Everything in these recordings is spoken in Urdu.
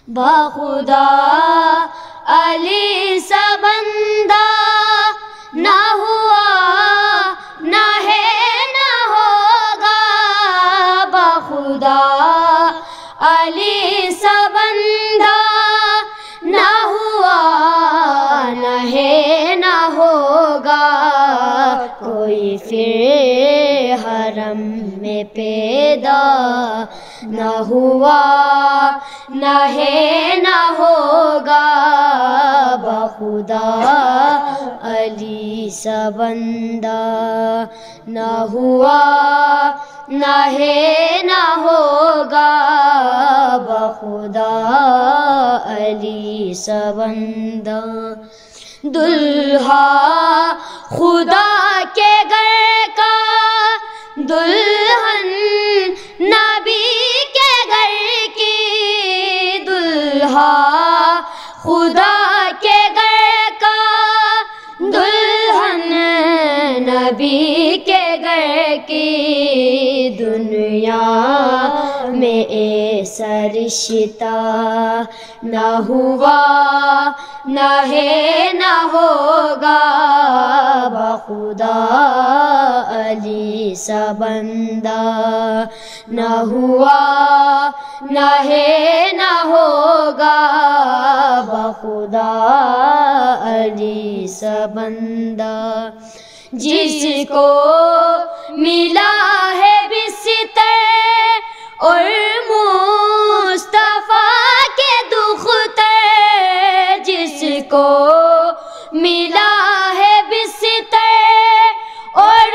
بخدا علی سا بندہ نہ ہوا نہ ہے نہ ہوگا، بخدا علی سا بندہ نہ ہوا نہ ہے نہ ہوگا، کوئی پھر حرم میں پیدا نہ ہوا نہ ہے نہ ہوگا، بخدا علی سا بندہ نہ ہوا نہ ہے نہ ہوگا، بخدا علی سا بندہ۔ دلہا خدا کے گھر کا، دلہن نبی کے گھر کی، دلہا خدا کے گھر کا، دلہن نبی کے گھر کی، دنیا میں ایسا رشتہ نہ ہوا نہ ہے نہ ہوگا، بخدا علی سا بندہ نہ ہوا نہ ہے نہ ہوگا، بخدا علی سا بندہ۔ جس کو ملا ہے بستر اور مصطفیٰ کے دختر، جس کو ملا ہے بستر اور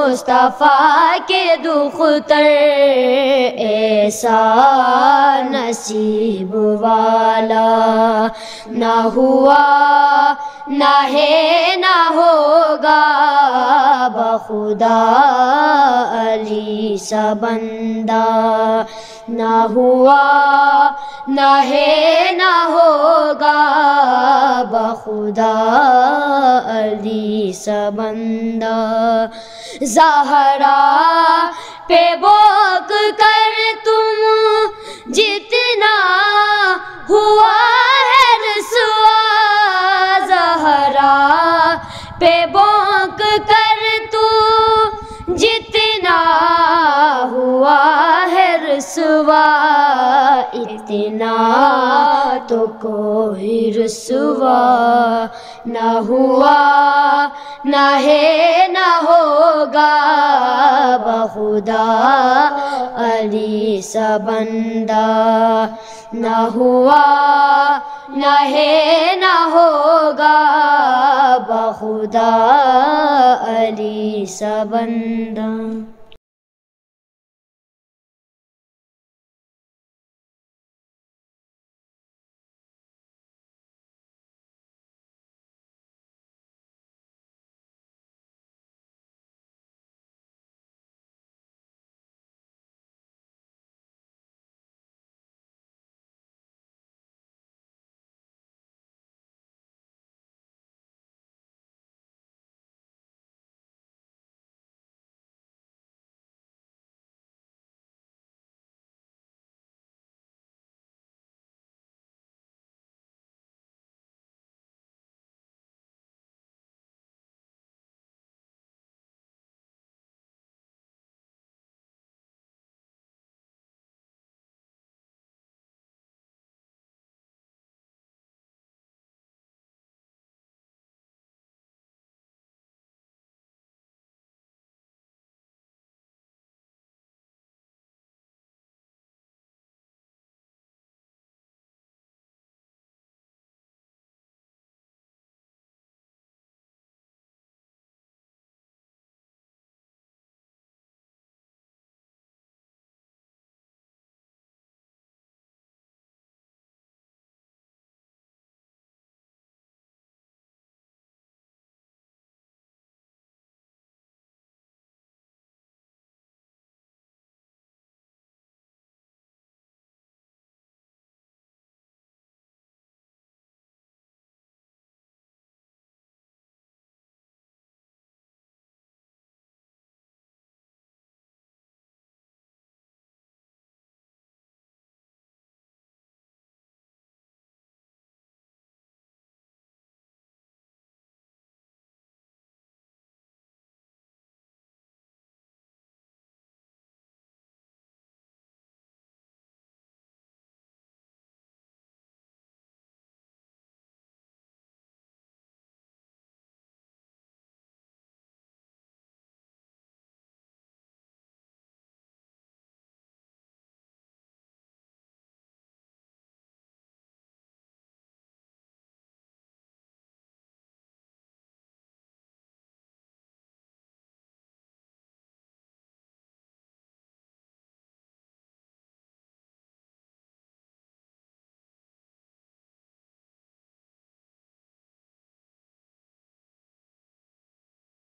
مصطفیٰ کے دختر، ایسا نصیب والا نہ ہوا نہ ہے نہ ہوگا، بخدا علی سا بندہ نہ ہوا نہ ہے نہ ہوگا، بخدا علی سا بندہ۔ زہرا پہ بوک کر تم جتنا ہوا ہے رسوا، زہرا پہ بوک کر تو جتنا ہوا ہے رسوا، اتنا تو کوئی رسوا نہ ہوا نہ ہے نہ ہوگا، بخدا علی سا بندہ نہ ہوا نہ ہے نہ ہوگا، بخدا علی سا بندہ۔